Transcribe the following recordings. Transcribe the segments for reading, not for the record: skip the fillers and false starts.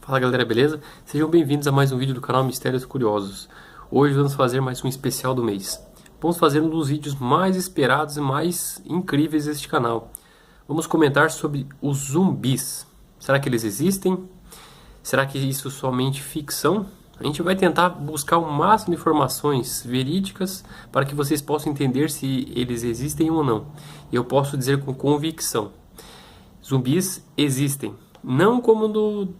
Fala galera, beleza? Sejam bem-vindos a mais um vídeo do canal Mistérios Curiosos. Hoje vamos fazer mais um especial do mês. Vamos fazer um dos vídeos mais esperados e mais incríveis deste canal. Vamos comentar sobre os zumbis. Será que eles existem? Será que isso é somente ficção? A gente vai tentar buscar o máximo de informações verídicas para que vocês possam entender se eles existem ou não. E eu posso dizer com convicção: zumbis existem. Não como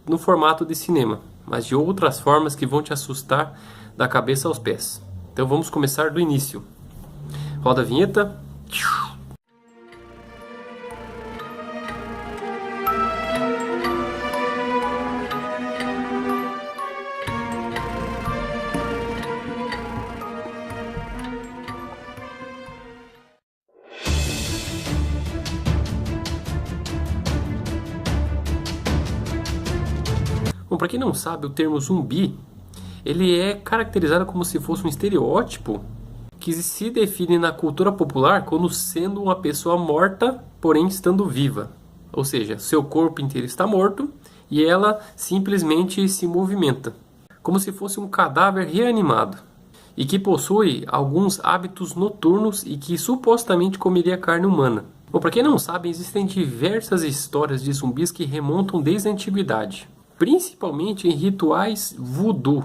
no formato de cinema, mas de outras formas que vão te assustar da cabeça aos pés. Então vamos começar do início. Roda a vinheta. Bom, para quem não sabe, o termo zumbi, ele é caracterizado como se fosse um estereótipo que se define na cultura popular como sendo uma pessoa morta, porém estando viva. Ou seja, seu corpo inteiro está morto e ela simplesmente se movimenta, como se fosse um cadáver reanimado, e que possui alguns hábitos noturnos e que supostamente comeria carne humana. Bom, para quem não sabe, existem diversas histórias de zumbis que remontam desde a antiguidade, principalmente em rituais voodoo.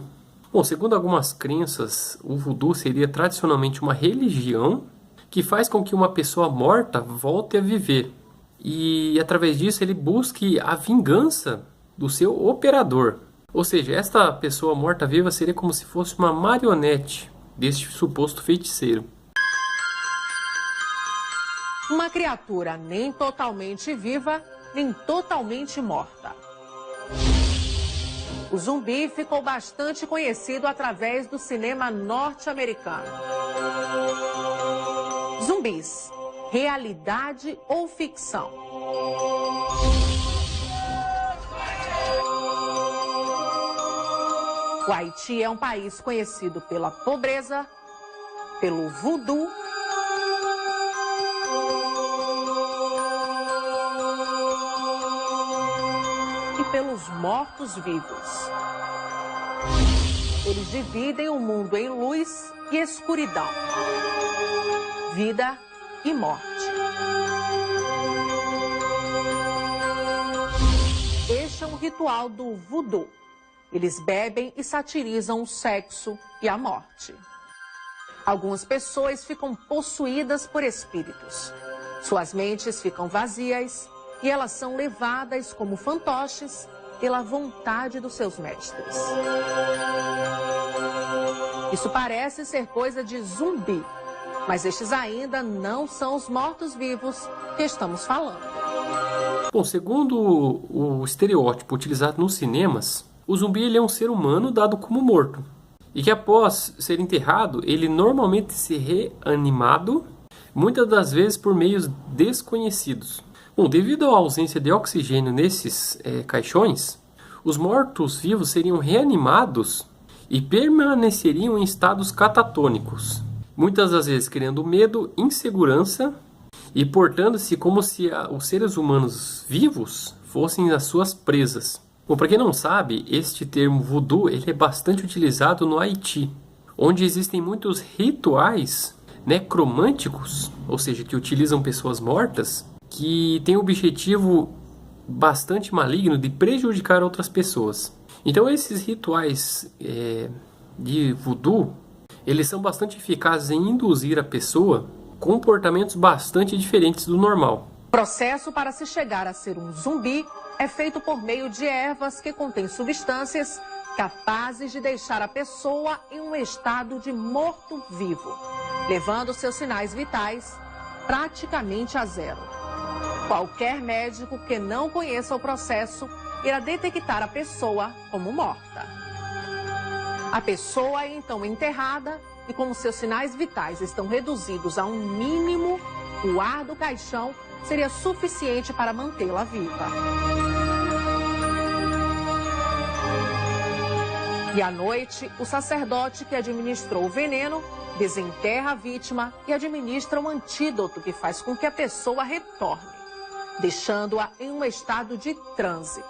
Bom, segundo algumas crenças, o voodoo seria tradicionalmente uma religião que faz com que uma pessoa morta volte a viver. E através disso ele busque a vingança do seu operador. Ou seja, esta pessoa morta-viva seria como se fosse uma marionete deste suposto feiticeiro. Uma criatura nem totalmente viva, nem totalmente morta. O zumbi ficou bastante conhecido através do cinema norte-americano. Zumbis, realidade ou ficção? O Haiti é um país conhecido pela pobreza, pelo voodoo e pelos mortos-vivos. Eles dividem o mundo em luz e escuridão, vida e morte. Este é um ritual do voodoo. Eles bebem e satirizam o sexo e a morte. Algumas pessoas ficam possuídas por espíritos. Suas mentes ficam vazias e elas são levadas como fantoches pela vontade dos seus mestres. Isso parece ser coisa de zumbi, mas estes ainda não são os mortos-vivos que estamos falando. Bom, segundo o estereótipo utilizado nos cinemas, o zumbi ele é um ser humano dado como morto. E que após ser enterrado, ele normalmente se reanimado, muitas das vezes por meios desconhecidos. Bom, devido à ausência de oxigênio nesses caixões, os mortos-vivos seriam reanimados e permaneceriam em estados catatônicos, muitas das vezes criando medo, insegurança e portando-se como se os seres humanos vivos fossem as suas presas. Bom, para quem não sabe, este termo voodoo ele é bastante utilizado no Haiti, onde existem muitos rituais necromânticos, ou seja, que utilizam pessoas mortas, que têm o objetivo bastante maligno de prejudicar outras pessoas. Então esses rituais de voodoo, eles são bastante eficazes em induzir a pessoa comportamentos bastante diferentes do normal. O processo para se chegar a ser um zumbi é feito por meio de ervas que contêm substâncias capazes de deixar a pessoa em um estado de morto-vivo, levando seus sinais vitais praticamente a zero. Qualquer médico que não conheça o processo irá detectar a pessoa como morta. A pessoa é então enterrada e, como seus sinais vitais estão reduzidos a um mínimo, o ar do caixão seria suficiente para mantê-la viva. E à noite, o sacerdote que administrou o veneno desenterra a vítima e administra um antídoto que faz com que a pessoa retorne, deixando-a em um estado de transe,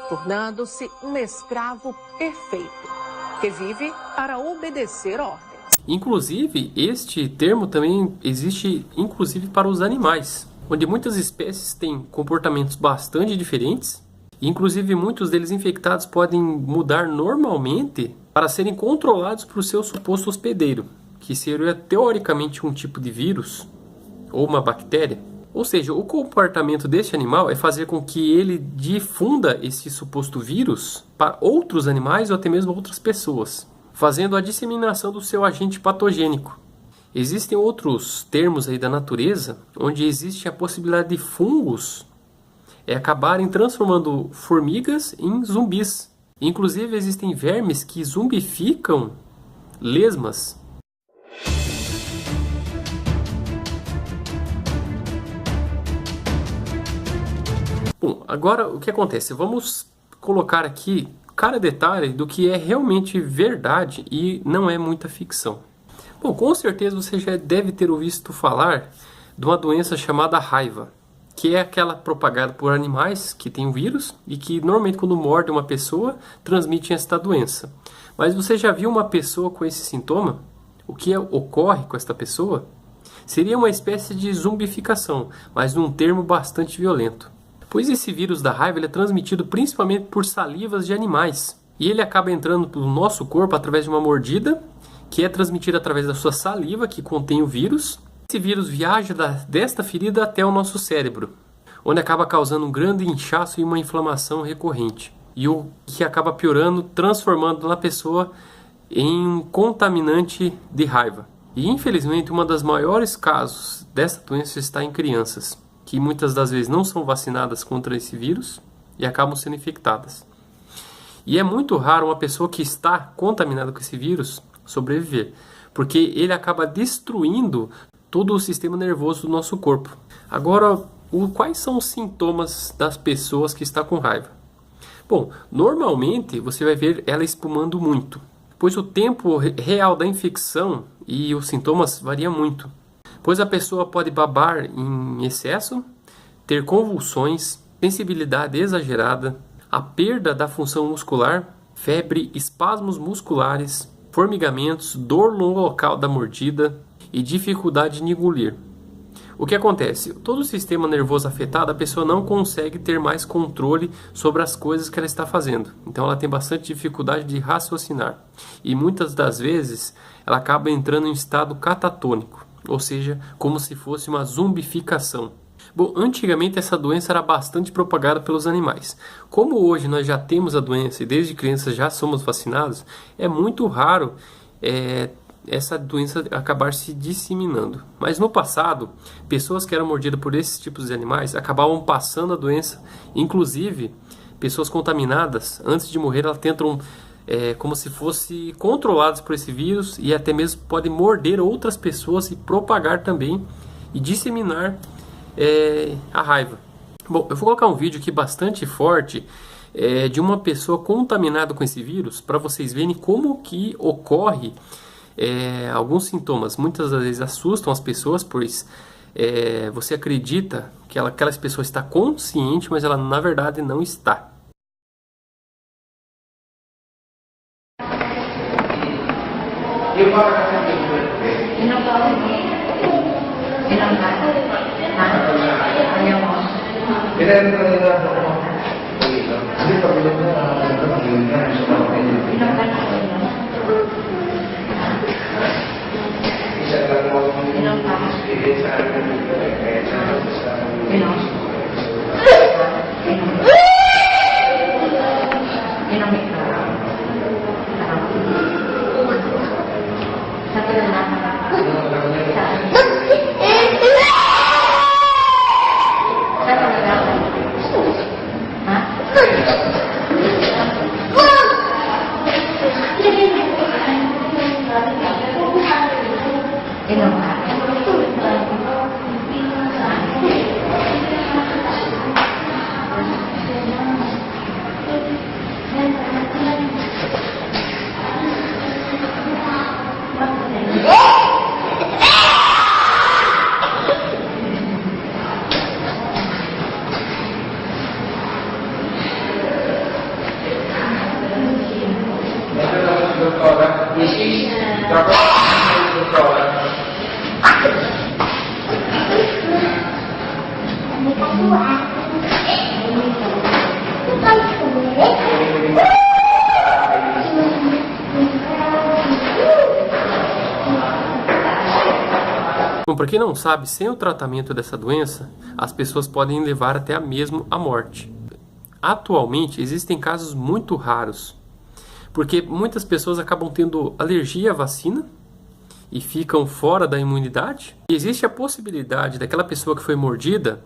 tornando-se um escravo perfeito, que vive para obedecer ordens. Inclusive, este termo também existe inclusive para os animais, onde muitas espécies têm comportamentos bastante diferentes, e inclusive muitos deles infectados podem mudar normalmente para serem controlados por seu suposto hospedeiro, que seria teoricamente um tipo de vírus ou uma bactéria. Ou seja, o comportamento deste animal é fazer com que ele difunda esse suposto vírus para outros animais ou até mesmo outras pessoas, fazendo a disseminação do seu agente patogênico. Existem outros termos aí da natureza onde existe a possibilidade de fungos acabarem transformando formigas em zumbis. Inclusive existem vermes que zumbificam lesmas. Bom, agora o que acontece? Vamos colocar aqui cada detalhe do que é realmente verdade e não é muita ficção. Bom, com certeza você já deve ter ouvido falar de uma doença chamada raiva, que é aquela propagada por animais que tem o vírus e que normalmente quando morde uma pessoa transmite esta doença. Mas você já viu uma pessoa com esse sintoma? O que ocorre com esta pessoa? Seria uma espécie de zumbificação, mas num termo bastante violento. Pois esse vírus da raiva ele é transmitido principalmente por salivas de animais. E ele acaba entrando no nosso corpo através de uma mordida, que é transmitida através da sua saliva, que contém o vírus. Esse vírus viaja desta ferida até o nosso cérebro, onde acaba causando um grande inchaço e uma inflamação recorrente. E o que acaba piorando, transformando na pessoa em um contaminante de raiva. E infelizmente, uma das maiores casos dessa doença está em crianças, que muitas das vezes não são vacinadas contra esse vírus e acabam sendo infectadas. E é muito raro uma pessoa que está contaminada com esse vírus sobreviver, porque ele acaba destruindo todo o sistema nervoso do nosso corpo. Agora, quais são os sintomas das pessoas que estão com raiva? Bom, normalmente você vai ver ela espumando muito, pois o tempo real da infecção e os sintomas variam muito. Pois a pessoa pode babar em excesso, ter convulsões, sensibilidade exagerada, a perda da função muscular, febre, espasmos musculares, formigamentos, dor no local da mordida e dificuldade de engolir. O que acontece? Todo o sistema nervoso afetado, a pessoa não consegue ter mais controle sobre as coisas que ela está fazendo. Então ela tem bastante dificuldade de raciocinar. E muitas das vezes ela acaba entrando em estado catatônico, ou seja, como se fosse uma zumbificação. Bom, antigamente essa doença era bastante propagada pelos animais. Como hoje nós já temos a doença e desde crianças já somos vacinados, é muito raro essa doença acabar se disseminando. Mas no passado, pessoas que eram mordidas por esses tipos de animais acabavam passando a doença. Inclusive, pessoas contaminadas, antes de morrer, elas tentam como se fossem controladas por esse vírus e até mesmo podem morder outras pessoas e propagar também e disseminar a raiva. Bom, eu vou colocar um vídeo aqui bastante forte de uma pessoa contaminada com esse vírus para vocês verem como que ocorre alguns sintomas. Muitas das vezes assustam as pessoas, pois você acredita que aquela pessoa está consciente, mas ela na verdade não está. Bom, para quem não sabe, sem o tratamento dessa doença, as pessoas podem levar até mesmo a morte. Atualmente, existem casos muito raros, porque muitas pessoas acabam tendo alergia à vacina e ficam fora da imunidade. E existe a possibilidade daquela pessoa que foi mordida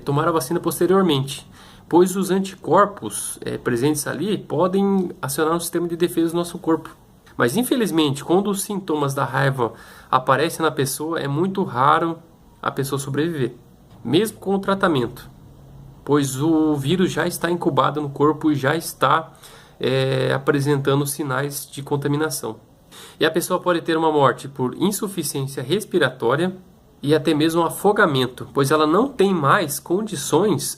tomar a vacina posteriormente, pois os anticorpos presentes ali podem acionar o sistema de defesa do nosso corpo. Mas infelizmente, quando os sintomas da raiva aparecem na pessoa, é muito raro a pessoa sobreviver, mesmo com o tratamento, pois o vírus já está incubado no corpo e já está apresentando sinais de contaminação. E a pessoa pode ter uma morte por insuficiência respiratória e até mesmo afogamento, pois ela não tem mais condições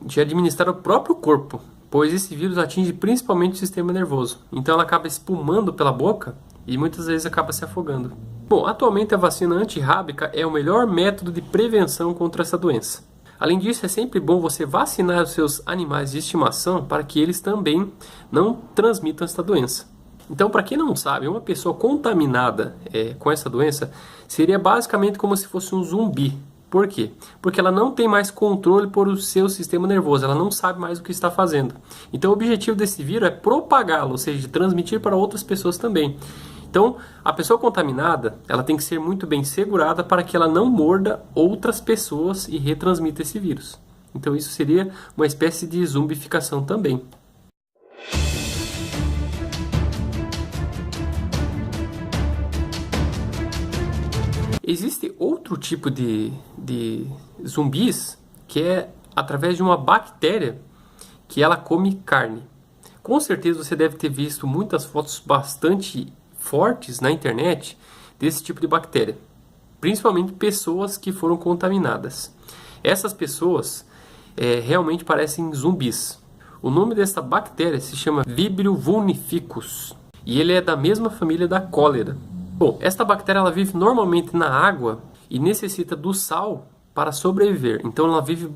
de administrar o próprio corpo, pois esse vírus atinge principalmente o sistema nervoso. Então ela acaba espumando pela boca e muitas vezes acaba se afogando. Bom, atualmente a vacina antirrábica é o melhor método de prevenção contra essa doença. Além disso, é sempre bom você vacinar os seus animais de estimação para que eles também não transmitam essa doença. Então, para quem não sabe, uma pessoa contaminada com essa doença seria basicamente como se fosse um zumbi. Por quê? Porque ela não tem mais controle por o seu sistema nervoso, ela não sabe mais o que está fazendo. Então o objetivo desse vírus é propagá-lo, ou seja, transmitir para outras pessoas também. Então a pessoa contaminada, ela tem que ser muito bem segurada para que ela não morda outras pessoas e retransmita esse vírus. Então isso seria uma espécie de zumbificação também. Existe outro tipo de zumbis que é através de uma bactéria que ela come carne. Com certeza você deve ter visto muitas fotos bastante fortes na internet desse tipo de bactéria, principalmente pessoas que foram contaminadas. Essas pessoas realmente parecem zumbis. O nome dessa bactéria se chama Vibrio vulnificus e ele é da mesma família da cólera. Bom, esta bactéria ela vive normalmente na água e necessita do sal para sobreviver. Então ela vive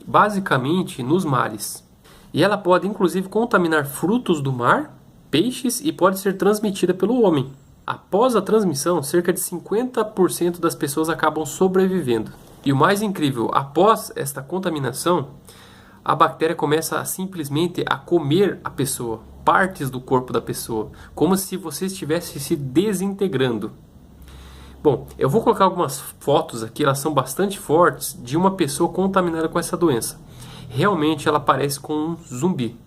basicamente nos mares. E ela pode inclusive contaminar frutos do mar, peixes e pode ser transmitida pelo homem. Após a transmissão, cerca de 50% das pessoas acabam sobrevivendo. E o mais incrível, após esta contaminação, a bactéria começa simplesmente a comer a pessoa, partes do corpo da pessoa, como se você estivesse se desintegrando. Bom, eu vou colocar algumas fotos aqui, elas são bastante fortes, de uma pessoa contaminada com essa doença. Realmente ela parece com um zumbi.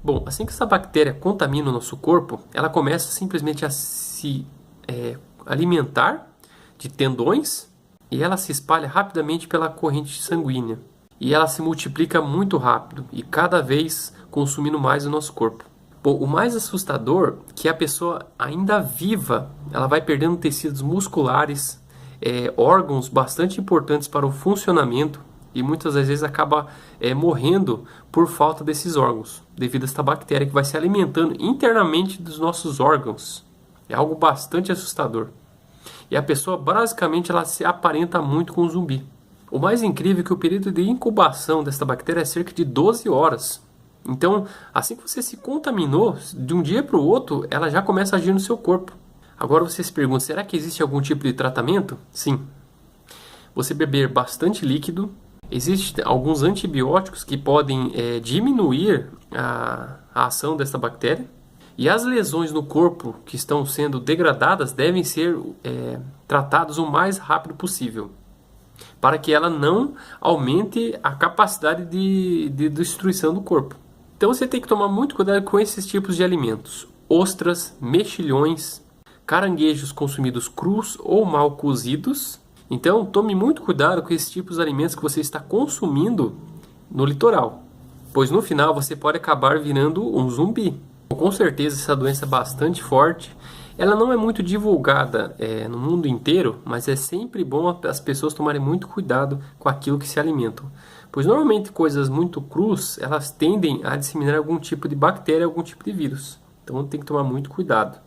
Bom, assim que essa bactéria contamina o nosso corpo, ela começa simplesmente a se alimentar de tendões e ela se espalha rapidamente pela corrente sanguínea. E ela se multiplica muito rápido e cada vez consumindo mais o nosso corpo. Bom, o mais assustador é que a pessoa ainda viva, ela vai perdendo tecidos musculares, órgãos bastante importantes para o funcionamento, e muitas das vezes acaba morrendo por falta desses órgãos, devido a esta bactéria que vai se alimentando internamente dos nossos órgãos. É algo bastante assustador. E a pessoa basicamente ela se aparenta muito com um zumbi. O mais incrível é que o período de incubação desta bactéria é cerca de 12 horas. Então, assim que você se contaminou, de um dia para o outro, ela já começa a agir no seu corpo. Agora você se pergunta, será que existe algum tipo de tratamento? Sim. Você beber bastante líquido. Existem alguns antibióticos que podem diminuir a ação dessa bactéria. E as lesões no corpo que estão sendo degradadas devem ser tratadas o mais rápido possível. para que ela não aumente a capacidade de destruição do corpo. Então você tem que tomar muito cuidado com esses tipos de alimentos: ostras, mexilhões, caranguejos consumidos crus ou mal cozidos. Então tome muito cuidado com esses tipos de alimentos que você está consumindo no litoral, pois no final você pode acabar virando um zumbi. Com certeza essa doença é bastante forte. Ela não é muito divulgada no mundo inteiro, mas é sempre bom as pessoas tomarem muito cuidado com aquilo que se alimentam. Pois normalmente coisas muito crus, elas tendem a disseminar algum tipo de bactéria, algum tipo de vírus. Então tem que tomar muito cuidado.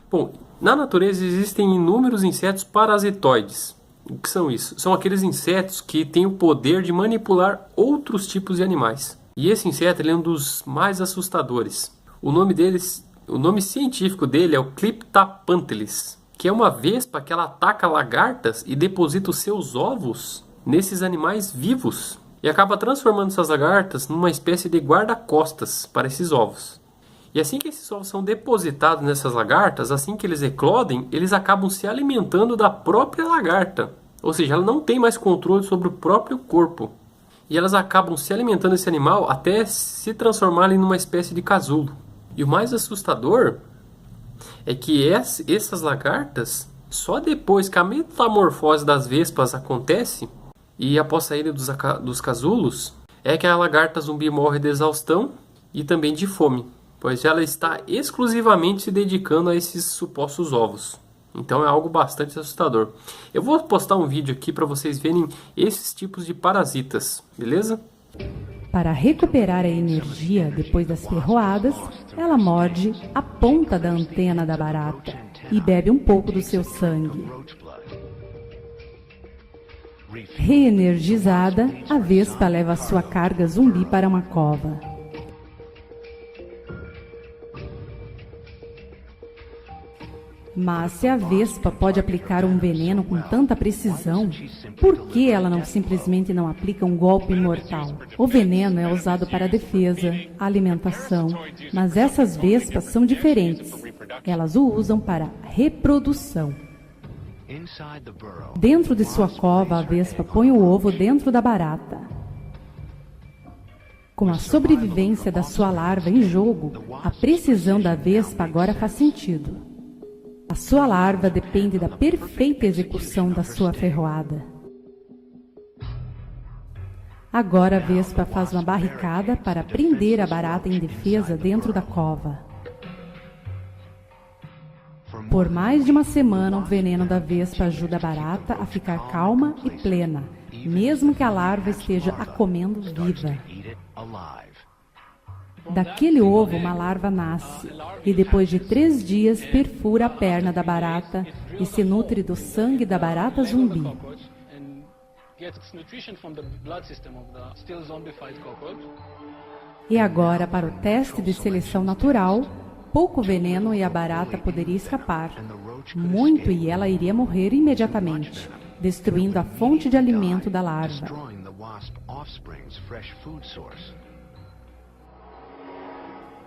Bom, na natureza existem inúmeros insetos parasitoides. O que são isso? São aqueles insetos que têm o poder de manipular outros tipos de animais. E esse inseto ele é um dos mais assustadores. O nome científico dele é o Clyptaphantelis, que é uma vespa que ela ataca lagartas e deposita os seus ovos nesses animais vivos e acaba transformando essas lagartas numa espécie de guarda-costas para esses ovos. E assim que esses ovos são depositados nessas lagartas, assim que eles eclodem, eles acabam se alimentando da própria lagarta. Ou seja, ela não tem mais controle sobre o próprio corpo. E elas acabam se alimentando desse animal até se transformarem numa espécie de casulo. E o mais assustador é que essas lagartas, só depois que a metamorfose das vespas acontece, e após saírem dos casulos, é que a lagarta zumbi morre de exaustão e também de fome, pois ela está exclusivamente se dedicando a esses supostos ovos. Então é algo bastante assustador. Eu vou postar um vídeo aqui para vocês verem esses tipos de parasitas, beleza? Para recuperar a energia depois das ferroadas, ela morde a ponta da antena da barata e bebe um pouco do seu sangue. Reenergizada, a vespa leva sua carga zumbi para uma cova. Mas se a vespa pode aplicar um veneno com tanta precisão, por que ela simplesmente não aplica um golpe mortal? O veneno é usado para defesa, alimentação, mas essas vespas são diferentes. Elas o usam para reprodução. Dentro de sua cova, a vespa põe o ovo dentro da barata. Com a sobrevivência da sua larva em jogo, a precisão da vespa agora faz sentido. A sua larva depende da perfeita execução da sua ferroada. Agora a vespa faz uma barricada para prender a barata indefesa dentro da cova. Por mais de uma semana, o veneno da vespa ajuda a barata a ficar calma e plena, mesmo que a larva esteja a comendo viva. Daquele ovo, uma larva nasce, e depois de 3 dias perfura a perna da barata e se nutre do sangue da barata zumbi. E agora, para o teste de seleção natural, pouco veneno e a barata poderia escapar. Muito e ela iria morrer imediatamente, destruindo a fonte de alimento da larva.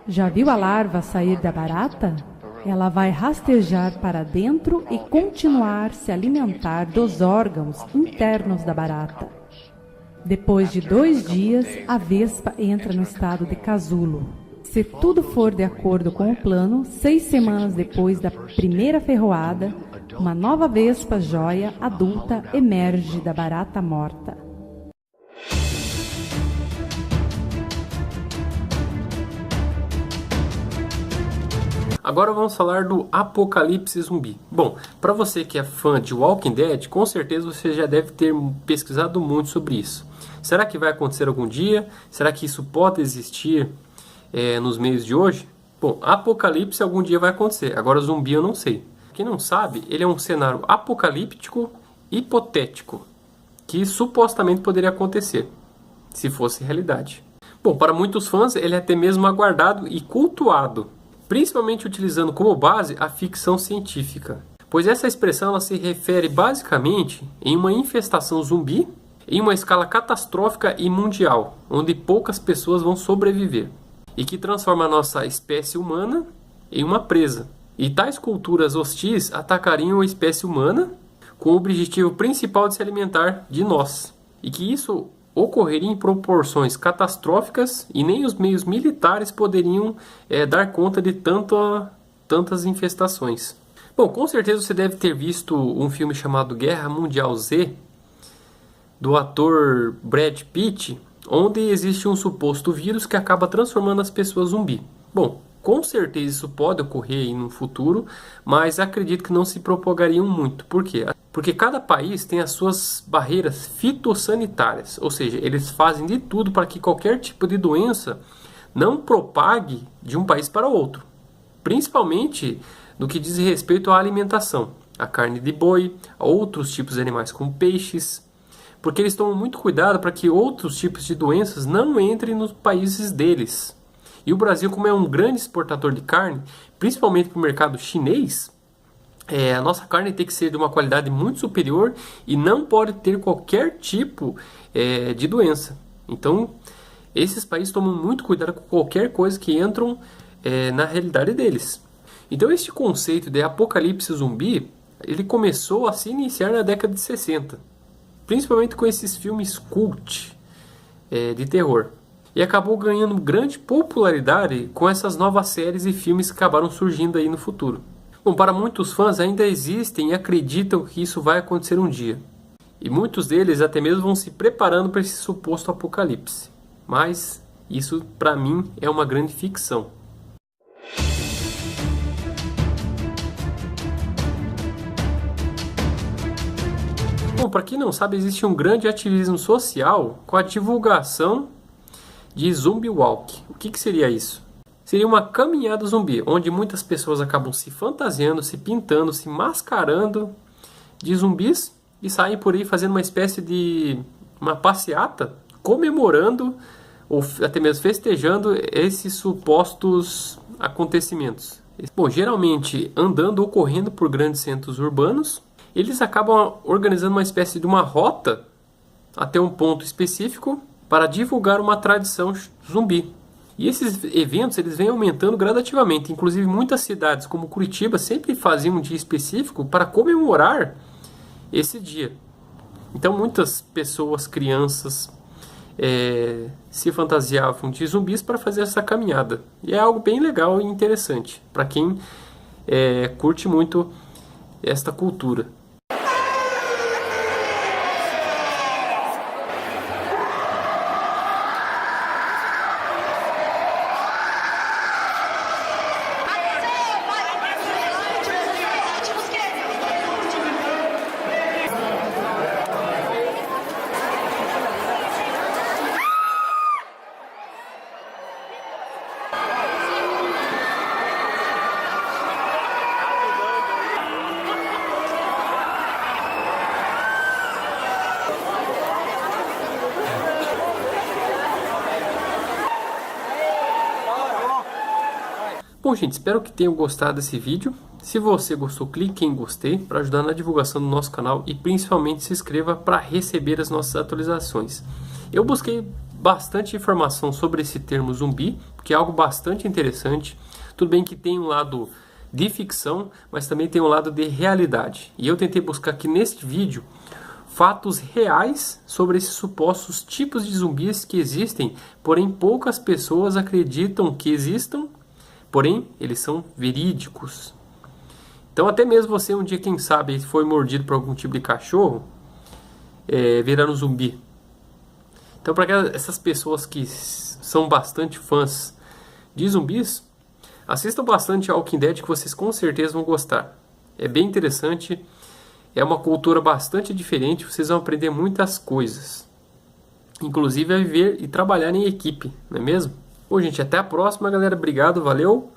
Já viu a larva sair da barata? Ela vai rastejar para dentro e continuar se alimentar dos órgãos internos da barata. Depois de 2 dias, a vespa entra no estado de casulo. Se tudo for de acordo com o plano, 6 semanas depois da primeira ferroada, uma nova vespa joia adulta emerge da barata morta. Agora vamos falar do apocalipse zumbi. Bom, para você que é fã de Walking Dead, com certeza você já deve ter pesquisado muito sobre isso. Será que vai acontecer algum dia? Será que isso pode existir nos meios de hoje? Bom, apocalipse algum dia vai acontecer. Agora zumbi eu não sei. Quem não sabe, ele é um cenário apocalíptico hipotético que supostamente poderia acontecer, se fosse realidade. Bom, para muitos fãs ele é até mesmo aguardado e cultuado, principalmente utilizando como base a ficção científica, pois essa expressão ela se refere basicamente em uma infestação zumbi em uma escala catastrófica e mundial, onde poucas pessoas vão sobreviver, e que transforma a nossa espécie humana em uma presa. E tais culturas hostis atacariam a espécie humana com o objetivo principal de se alimentar de nós. E que isso ocorreria em proporções catastróficas e nem os meios militares poderiam dar conta de tantas infestações. Bom, com certeza você deve ter visto um filme chamado Guerra Mundial Z, do ator Brad Pitt, onde existe um suposto vírus que acaba transformando as pessoas zumbi. Bom, com certeza isso pode ocorrer no futuro, mas acredito que não se propagariam muito. Por quê? Porque cada país tem as suas barreiras fitossanitárias, ou seja, eles fazem de tudo para que qualquer tipo de doença não propague de um país para outro. Principalmente no que diz respeito à alimentação, a carne de boi, a outros tipos de animais como peixes, porque eles tomam muito cuidado para que outros tipos de doenças não entrem nos países deles. E o Brasil, como é um grande exportador de carne, principalmente para o mercado chinês, a nossa carne tem que ser de uma qualidade muito superior e não pode ter qualquer tipo de doença. Então, esses países tomam muito cuidado com qualquer coisa que entram na realidade deles. Então, este conceito de apocalipse zumbi, ele começou a se iniciar na década de 60. Principalmente com esses filmes cult de terror. E acabou ganhando grande popularidade com essas novas séries e filmes que acabaram surgindo aí no futuro. Bom, para muitos fãs ainda existem e acreditam que isso vai acontecer um dia. E muitos deles até mesmo vão se preparando para esse suposto apocalipse. Mas isso para mim é uma grande ficção. Bom, para quem não sabe, existe um grande ativismo social com a divulgação de Zumbi Walk. O que seria isso? Seria uma caminhada zumbi, onde muitas pessoas acabam se fantasiando, se pintando, se mascarando de zumbis e saem por aí fazendo uma espécie de uma passeata, comemorando ou até mesmo festejando esses supostos acontecimentos. Bom, geralmente andando ou correndo por grandes centros urbanos, eles acabam organizando uma espécie de uma rota até um ponto específico para divulgar uma tradição zumbi. E esses eventos eles vêm aumentando gradativamente. Inclusive muitas cidades como Curitiba sempre faziam um dia específico para comemorar esse dia. Então muitas pessoas, crianças, se fantasiavam de zumbis para fazer essa caminhada. E é algo bem legal e interessante para quem curte muito esta cultura. Bom, gente, espero que tenham gostado desse vídeo. Se você gostou, clique em gostei para ajudar na divulgação do nosso canal e principalmente se inscreva para receber as nossas atualizações. Eu busquei bastante informação sobre esse termo zumbi, que é algo bastante interessante. Tudo bem que tem um lado de ficção, mas também tem um lado de realidade. E eu tentei buscar aqui neste vídeo fatos reais sobre esses supostos tipos de zumbis que existem, porém poucas pessoas acreditam que existam. Porém, eles são verídicos. Então, até mesmo você um dia, quem sabe, foi mordido por algum tipo de cachorro, virando zumbi. Então, para essas pessoas que são bastante fãs de zumbis, assistam bastante ao Walking Dead que vocês com certeza vão gostar. É bem interessante, é uma cultura bastante diferente, vocês vão aprender muitas coisas. Inclusive a viver e trabalhar em equipe, não é mesmo? Bom, gente, até a próxima, galera. Obrigado, valeu!